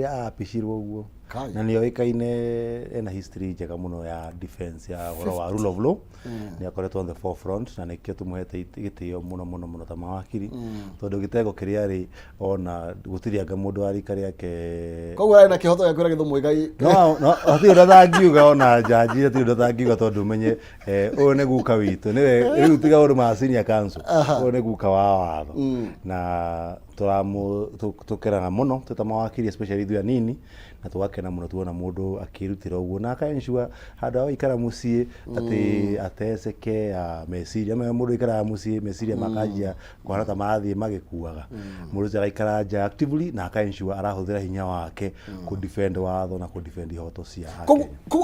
apishirwo guo na nĩ oĩkaine ena history njega mũno ya defense ya ũhoro wa rule of law nĩ akoretwo on the forefront na nĩkĩo tũmũhete gĩtĩo mũno ta mawakiri tondũ gĩtego kĩrĩa rĩ ona gũtirĩ anga mũndũ wa rika rĩake koguo arĩ na kĩhoto gĩa kwĩra gĩthumo igai no hatirĩ ũrĩa atangiuga ona jaji hatirĩ ũrĩa atangiuga tondũ ũmenye ũyũ nĩ guka witũ nĩwe rĩu tiga ũndũ ma senior council ũyũ nĩ guka wa watho na tũkeraga mũno tũta mawakiri especially ithuĩ anini na tugakena mũno tuona mũndũ akĩrutĩra ũguo na akaensure handũ ha gũikara mũciĩ atĩ ateceke meciria mũndũ aikaraga mũciĩ meciria makanjia kũhana ta mathiĩ magĩkuaga mũndũ ũcio araikara nja actively na akaensure arahũthĩra hinya wake ku defend watho na ku defend ihoto cia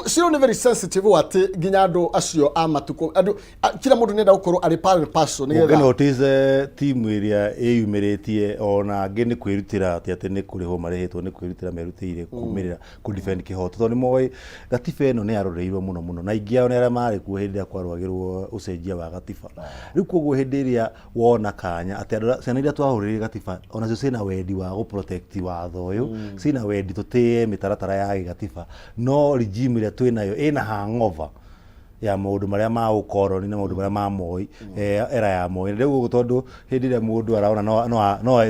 sio ni very sensitive atĩ nginya andũ acio a matukũ andũ kila mũndũ nĩenda gũkorwo arĩ part and parcel nĩgetha notice timu ĩrĩa ĩyumĩrĩtie ona angĩ nĩ kwĩrutĩra atĩ nĩ kũrĩhwo marĩhĩtwo nĩ kwĩrutĩra merutĩire kumirira ku defend kihoto tondũ moĩ gatiba ĩno nĩ yaroreirwo mũno na ingĩ ao nĩ arĩa marĩ kuo hĩndĩ ya kwarwagĩrwo ũcenjia wa gatiba rĩu koguo hĩndĩ ĩrĩa wona kanya atĩ andũ ciana iria twahũrĩire gatiba onacio ciĩna wendi wa gũ protect watho ũyũ ciĩna wendi tũtĩe mĩtaratara ya gatiba no regime ĩrĩa twĩnayo ĩna hangover ya maũndũ marĩa ma ũkoroni na maũndũ marĩa ma moi era ya moi rĩu tondũ hĩndĩ ĩrĩa mũndũ araona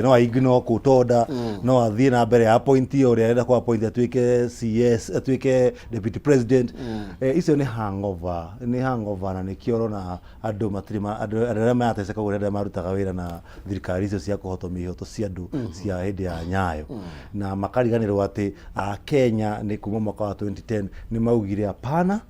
no ignore kũtonda no athiĩ na mbere ya appoint ũrĩa arenda kũ appoint atuĩke CS atuĩke deputy president icio nĩ hangover na nĩkĩo ũrona andũ matirĩ andũ arĩa mateceka ũrĩa marutaga wĩra na thirikari icio cia kũhotomia ihoto cia andũ cia hĩndĩ ya Nyayo na makariganĩrwo atĩ Kenya nĩ kuma mwaka wa 2010 nĩ maugire hapana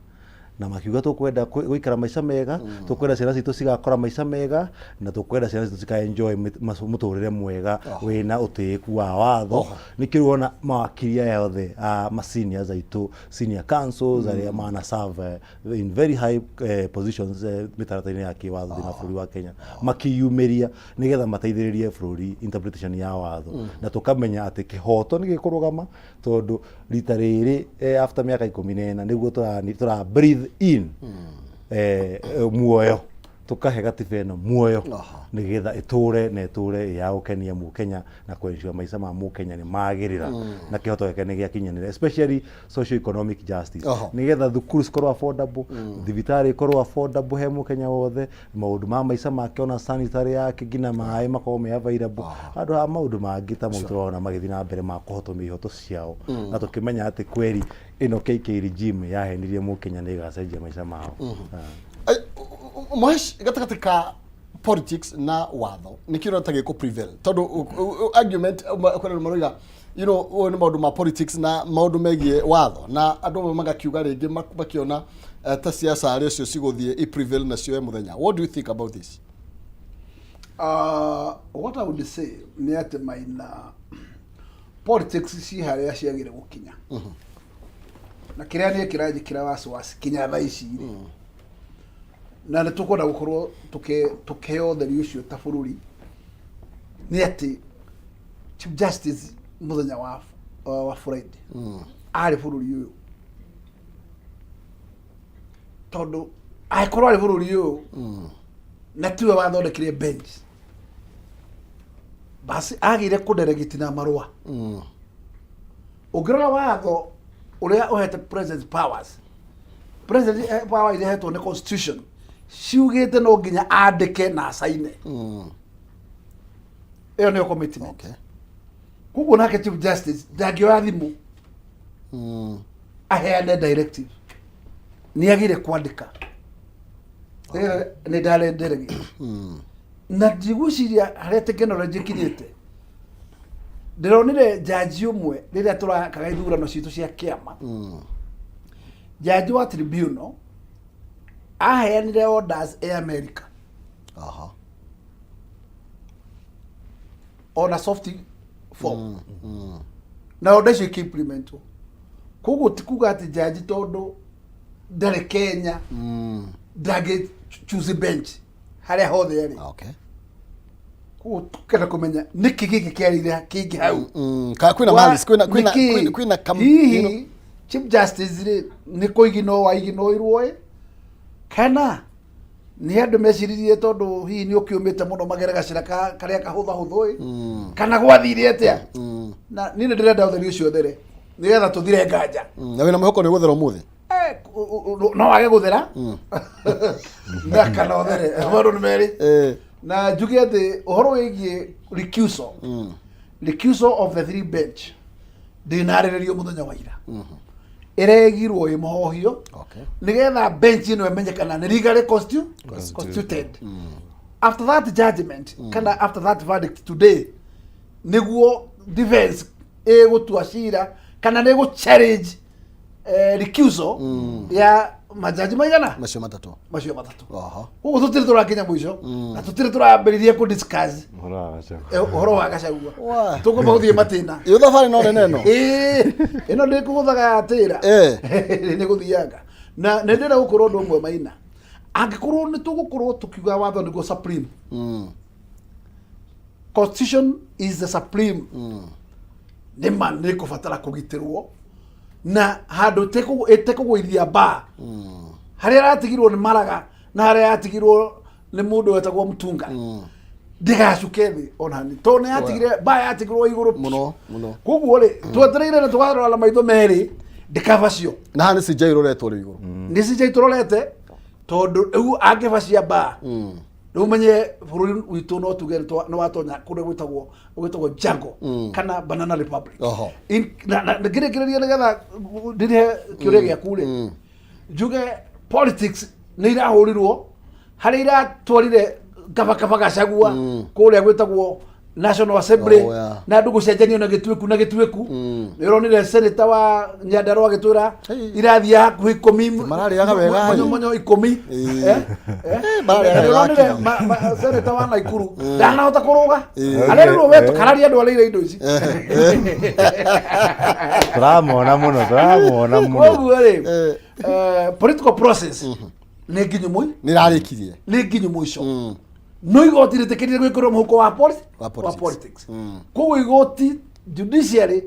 na makiuga tũkwenda gũikara maica mega tũkwenda ciana citũ cigakora maica mega na tũkwenda ciana citũ cika-enjoy mũtũrĩre mwega wĩna ũtĩĩku wa watho nĩkĩo wona mawakiri aya othe ma seniors aitũ senior councils arĩa mana serve in very high positions mĩtaratara-inĩ ya kĩwatho thĩinĩ wa bũrũri wa Kenya makiyumĩria nĩgetha mateithĩrĩrie bũrũri interpretation ya watho na tũkamenya atĩ kĩhoto nĩ gĩkũrũgama tondũ rita rĩrĩ after mĩaka 14 nĩguo tũra breathe in muoyo tukahe gatiba ĩno muoyo nĩgetha ĩtũre ya gũkenia mũkenya na kũensure maica ma mũkenya nĩ magĩrĩra na kĩhoto gĩake nĩ gĩakinyanĩra especially socio economic justice nĩgetha thukuru cikorwo affordable thibitarĩ ikorwo affordable he mũkenya wothe maũndũ ma maica make ona sanitary yake nginya maĩ makorwo me available handũ ha maũndũ mangĩ ta maũndũ tũrona magĩthiĩ na mbere ma kũhotomia ihoto ciao na tũkĩmenya atĩ kweri ĩno KK regime yahenirie mũkenya nĩ ĩgacenjia maica mao Maisha gatagatĩ ka politics na watho nĩkĩo gĩkũ prevail tondũ argument kwenda maroiga you know nĩ maũndũ ma politics na maũndũ megie watho na andũ magakiuga rĩngĩ makiona ta siasa arĩa cio cigũthiĩ prevail nacio mũthenya. What do you think about this? What I would say nĩ atĩ maina politics ci harĩa ciagĩrĩire gũkinya na kĩrĩa nĩ kĩranjĩkĩra wasiwasi kinya thaa ici na nĩ tũkwenda gũkorwo tũkĩheo ũtheri ũcio ta bũrũri nĩ atĩ Chief Justice mũthenya wa Friday arĩ bũrũri ũyũ tondũ angĩkorwo arĩ bũrũri ũyũ na tiwe wathondekire bench basi agĩire kũdelegate na marũa ũngĩrora watho ũrĩa ũhete president powers power iria hetwo nĩ constitution ciugĩte no nginya andĩke na asaine ĩyo nĩyo commitment koguo nake Chief Justice ndangĩoya thimũ aheane directive nĩagire kwandĩka nĩ ndarenderegia na ndigwĩciria harĩa technology ĩkinyĩte ndĩronire jaji ũmwe rĩrĩa tũrakaga ithurano citũ cia kĩama jaji wa tribunal aheanire orders America on a soft form na order icio implementwo koguo tikuga atĩ jaji tondũ ndarĩ Kenya ndangĩ choose bench harĩa hothe arĩ koguo tukenda kũmenya nĩkĩ gĩkĩ kĩarĩire kĩngĩ hau kwĩna malice kwĩna hihi Chief Justice nĩ kũigino waiginoirwo kana nä andå meciririe tondå hihi nä å kä å mä te må no magere gacira karä a kahå thahå kana gwathire atä a na niä nä ndä renda å theri å cio there nä getha tå thire nganja na wä na mwä hoko nä gå thera må thä no wage gå thera na kana å there maå nä merä na njuge atä å horo wä giä recusal of the three bench ndä narä rä rio må thenya wa ira iregirwo ä mohohio nä getha bench ä no ĩmenyekana nä legally constituted after that judgment kana after that verdict today nĩguo defense ĩgå tua cira kana nĩ ĩgå challenge recusal ya majaji maigana macio matatu koguo tũtirĩ tũrakinya mũico na tũtirĩ tũrambĩrĩria kũ discuss ũhoro wa Gachagua tũkũmba gũthiĩ matĩna ĩyo thabarĩ no nene ĩno ĩno ndĩkũgũthaga atĩra nĩ gũthianga na nĩ ndĩra gũkorwo ũndũ ũmwe Maina angĩkorwo nĩ tũgũkorwo tũkiuga watho nĩguo supreme constitution is the supreme nĩ ma nĩ kũbatara kũgitĩrwo na handå ĩtekũgũithia mbaa harĩa aratigirwo nĩ maraga na harĩa yatigirwo nĩ mũndũ wetagwo Mtunga ndĩgacuke thĩ ona nĩ tondũ nĩ yatigire mbaa yatigirwo igũrũ mũno koguo rĩ twetereire na tũgarora maitho merĩ ndĩkaba cio na haha nĩ CJ iroretwo rĩ igũrũ nĩ CJ tũrorete tondũ rĩu angĩbacia mbaa rĩu menye bũrũri witũ no tuge nĩ watonya kũrĩa gwĩtagwo Jango kana Banana Republic ngĩrĩkĩrĩria nĩgetha ndĩrĩhe kĩũria gĩaku rĩ njuge politics nĩ irahũrirwo harĩa iratwarire kabakaba Gachagua kũrĩa gwĩtagwo National Assembly na andũ gũcenjanio na gĩtuĩku nĩ ũronire senator wa Nyandarua agĩtwĩra irathiĩ hakuhĩ 10 mararĩaga wega monyo 10 ũronire senator wa Naikuru ndanahota kũrũga arerwo we tũkararia andũ arĩa indo ici tũramona mũno koguo rĩ political process nĩ nginyũ nĩ rarĩkirie nĩ nginyũ mũico no igoti rĩtĩkĩrire gwĩkĩrwo mũhuko wa politics koguo igoti judiciary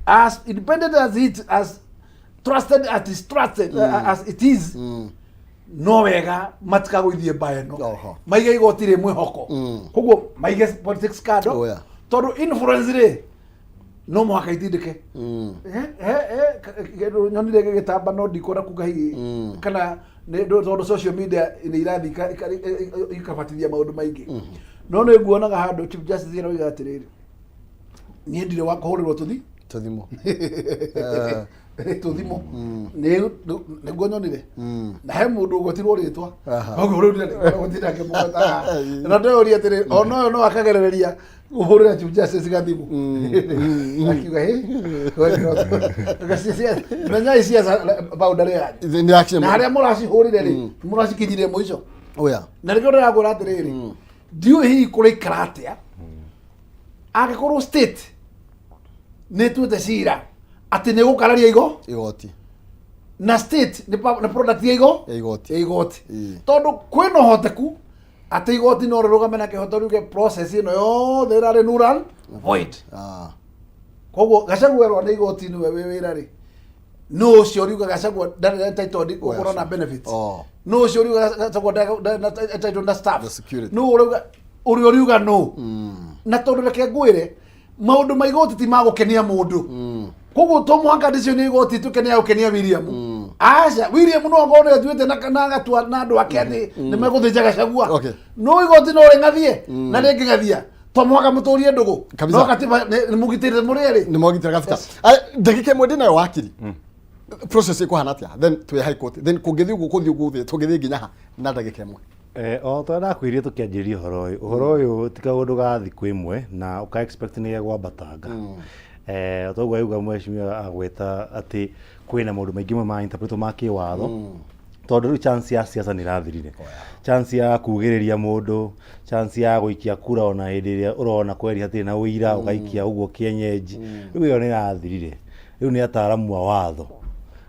as independent as trusted as it is no wega matikagũithie mbaa ĩno maige igoti rĩ mwĩhoko koguo maige politics kando tondũ influence rĩ no mũhaka itindĩke nyonire gĩgĩtamba no ndikũona kuga hihi kana tondũ social media nĩ irathi ikabatithia maũndũ maingĩ no nĩ nguonaga handũ Chief Justice ĩroiga atĩrĩrĩ niĩ ndirĩ wa kũhũrĩrwo tũthimo tũthimo nĩguo nyonire na he mũndũ ũgwetirwo rĩtwa koguo rĩu gũtirĩ angĩmũgweta na ndĩũria atĩrĩrĩ ona ũyũ no akagerereria ũhũrĩra Chief Justice gathimũ akiuga menyai ciaca boundary yanyu na harĩa mũracihũrire rĩ mũracikinyire mũico na nĩkĩo ndĩrakwĩra atĩrĩrĩ ndiũĩ hihi kũraikara atĩa angĩkorwo state nĩ ĩtuĩte cira atĩ nĩ gũkararia igoti na state nĩ product ya igoti tondũ kwĩna ũhoteku atĩ igoti no rĩrũgame na kĩhoto rĩuge process ĩno yothe ĩrarĩ null void koguo Gachagua erwo nĩ igoti nĩwe wĩ wĩra rĩ no ũcio riuga Gachagua ndarĩ entitled gũkorwo na benefits no ũcio riuga Gachagua ndarĩ entitled na staff no ũrĩa riuga no na tondũ reke ngwĩre maũndũ ma igoti ti magũkenia mũndũ koguo to mũhaka ndĩcio nĩ igoti tuke nĩ gũkenia William aca William no ngone atuĩte na gatua na andũ ake atĩ nĩ megũthĩnja Gachagua no igoti no rĩng'athie na rĩngĩng'athia to mũhaka mũtũrie ndũgũ no katiba nĩ mũgitĩrĩte mũrĩrĩ nĩ mũgitĩrĩte gabita ndagĩka ĩmwe ndĩnayo wakiri process ĩkũhana atĩa then twĩ high court then kũngĩthiĩ ũguo thĩ tũngĩthiĩ nginya ha na ndagĩka ĩmwe o to ndakwĩrire tũkĩanjĩria ũhoro ũyũ ti kaũndũ ga thikũ ĩmwe na ũka expect nĩ gwambatanga toguo auga mheshimiwa agweta atĩ kwĩna maũndũ maingĩ ma interpret ma kĩwatho tondũ rĩu chance ya siasa nĩ irathirire chance ya kugĩrĩria mũndũ chance ya gũikia kura ona hĩndĩ ĩrĩa ũrona kweri hatirĩ na ũira ũgaikia ũguo kĩenyenji rĩu ĩyo nĩ irathirire rĩu nĩ ataaramu a watho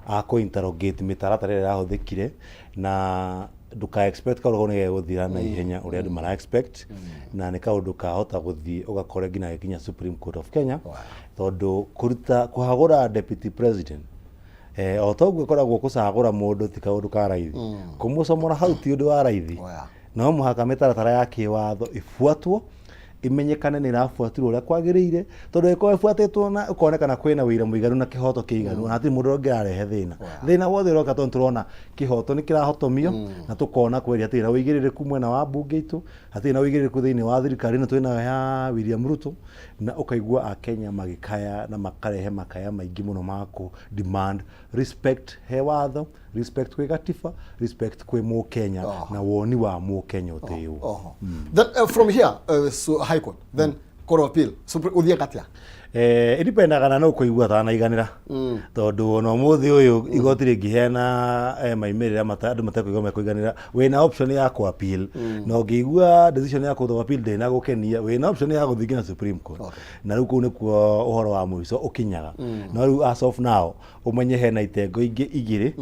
a kũ-interrogate mĩtaratara ĩrĩa ĩrahũthĩkire na nduka expect kaũndũ nĩ gegũthira na ihenya ũrĩa andũ mara expect na nĩ kaũndũ kahota gũthiĩ ũgakora nginya gĩkinya Supreme Court of Kenya tondũ kũhagũra deputy president o toguo koragwo kucagura mundu ti kaundu ka raithi kumucomora hau ti undu wa raithi no muhaka mitaratara ya kiwatho ifuatwo imenyekane ni rafuatirwo uria kwagiriire tondu iko ifuatitwo na ukonekana kwina wira muiganu na kihoto kiiganu na ati mundu ngirarehe thina wothe roka tondu turona kihoto ni kirahotomio na tukona kweri ati na uigiririku mwena wa bunge itu ati na uigiririku thiini wa thirikari na twina ya William Ruto na ukaigua akenya magikaya na makarehe makaya maingi muno maku demand respect he watho respect kwi gatiba respect kwi mu Kenya na woni wa mu Kenya utiiwo then from here so high court then court of appeal so uthia katia idipendaga na no kuigua tana iganira tondu ono muthi uyu igoti ringiheana maimirira andu matakuigua mekuiganira wina option ya ku appeal no ngigua decision ya ku appeal ndina gukenia wina option ya guthii na Supreme Court na riu kuu nikuo uhoro wa mwiso ukinyaga no riu as of now umenye hena itengo ingi igiri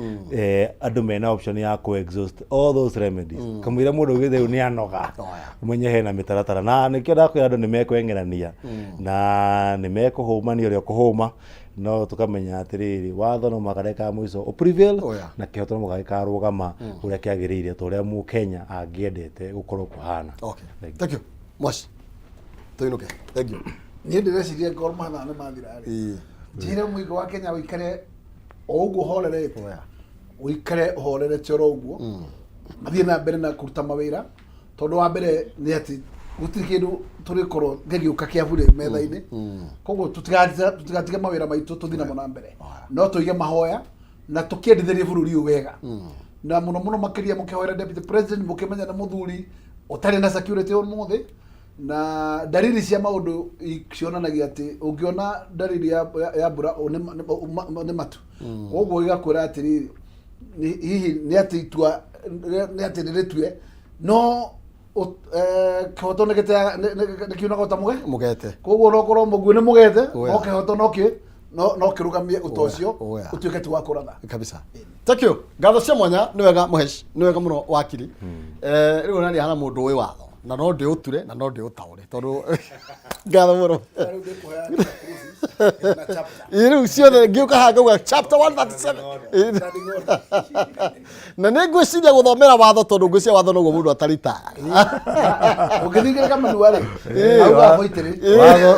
andu mena option ya ku exhaust all those remedies kamwira mundu githeu ni anoga umenye hena mitaratara na nikio ndakwira andu nimekwengerania na mekuhumania uria kuhuma no tukamenya atiriri watho no makareka mwiso o prevail na kihoto no makareka rugama uria kiagiriire to uria mu Kenya angiendete gukorwo kuhana. Thank you Mosh tuinuke thank you ni ndireciria Gor Mahia na mathirari njire muigo wa Kenya wikare o uguo horerete wikare horerete oro uguo mathie na mbere na kuruta mawira tondu wa mbere ni ati gutiri kindu turikorwo ngegiuka kiavure metha-ini koguo tutigatige mawira maitu tuthina mona mbere no tuige mahoya na tukiendithirie bururi uyu wega na muno makiria mukihoera deputy president mukimenya na muthuri utari na security on muthi na dalili cia maundu cionanagia ati ungiona dalili ya mbura ni matu koguo igakwira atiri hihi ni ati itua ni ati niritue no kihoto ni kiunaga ta mugete koguo no korwo muguo ni mugete no kihoto no kirugamie utocio utuike tu wa kuratha kabisa. Thank you ngatho cia mwanya ni wega Muhesh ni wega muno wakiri riu nani hana mundu wi watho na no ndi uture na no ndi utaure tondu ngatho muno riu ciothe ngiuka hanga chapter 137 na nĩ ngwĩciria gũthomera watho tondu ngwĩciria watho noguo mũndũ atarita ũngĩthingĩrĩka manuarĩ auga voitĩrĩ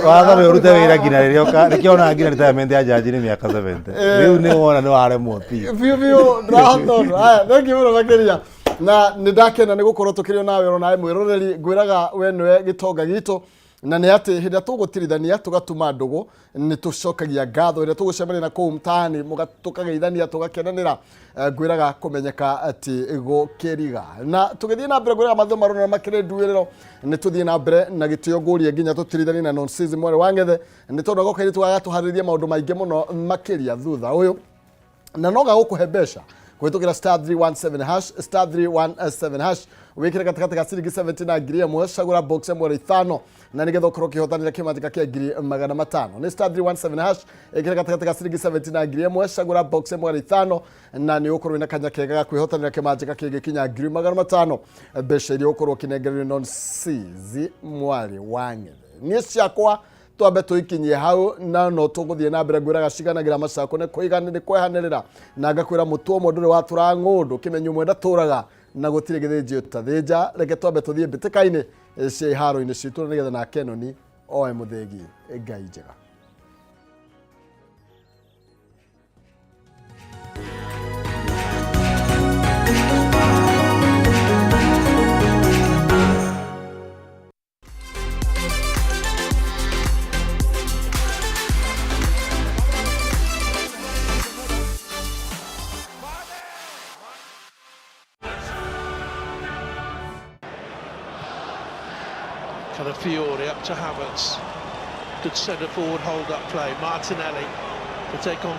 watho nĩ ũrute wĩra nginya rĩrĩa ũka nĩkĩona nginya retirement ya jaji nĩ mĩaka 70 rĩu nĩ wona nĩ waremwo biũ biũ ndĩrahota haya thank you mũno makĩria na nĩ ndakena nĩ gũkorwo tũkĩrĩ nawe ona nawe mwĩroreri ngwĩraga we nĩwe gĩtonga gitũ na nĩ atĩ hĩndĩ ĩrĩa tũgũtirithania tũgatuma ndũgũ nĩ tũcokagia ngatho hĩndĩ ĩrĩa tũgũcemania na kũu mtaani tũkageithania tũgakenanĩra ngwĩraga kũmenyeka atĩ gũkĩriga na tũgĩthiĩ na mbere ngwĩraga matho marona makĩrĩ nduĩrĩro nĩ tũthiĩ na mbere na gĩtĩo ngũrie nginya tũtirithanie na Nonsense Mwere wa Ngethe nĩ tondũ agoka nĩ tũgatũharĩria maũndũ maingĩ mũno makĩria thutha ũyũ na no gagũkũhe mbeca kũhĩtũkĩra star 317 hash wikire katikati ka ciringi 70 na ngiri ĩmwe cagũra box ĩmwe 5 na nĩgetha ũkorwo ũkĩhotanĩra kĩmanjĩka kĩa ngiri 500 nĩ star 317 hash ĩkire katikati ka ciringi 70 na ngiri ĩmwe cagũra box ĩmwe 5 na nĩ ũkorwo wĩna kanya kega ga kwĩhotanĩra kĩmanjĩka kĩngĩkinya ngiri 500 mbeca iria ũkorwo ũkĩnengererio Nonsense Mwere wa Ngethe niĩ ciakwa twambe tũikinyie hau na no tũgũthiĩ na mbere ngwĩraga ciganagĩra macako nĩ kwehanĩrĩra na ngakwĩra mũtu ũmwe ndũrĩ watũra ng'ũndũ kĩmenyi ũmwe ndatũraga na gũtirĩ gĩthĩnji ũtathĩnja reke twambe tũthiĩ mbĩtĩka-inĩ cia iharo-inĩ citũ nĩgetha na Kenoni oe mũthĩgi Ngai njega. Fiore up to Havertz. Good centre forward hold up play. Martinelli to take on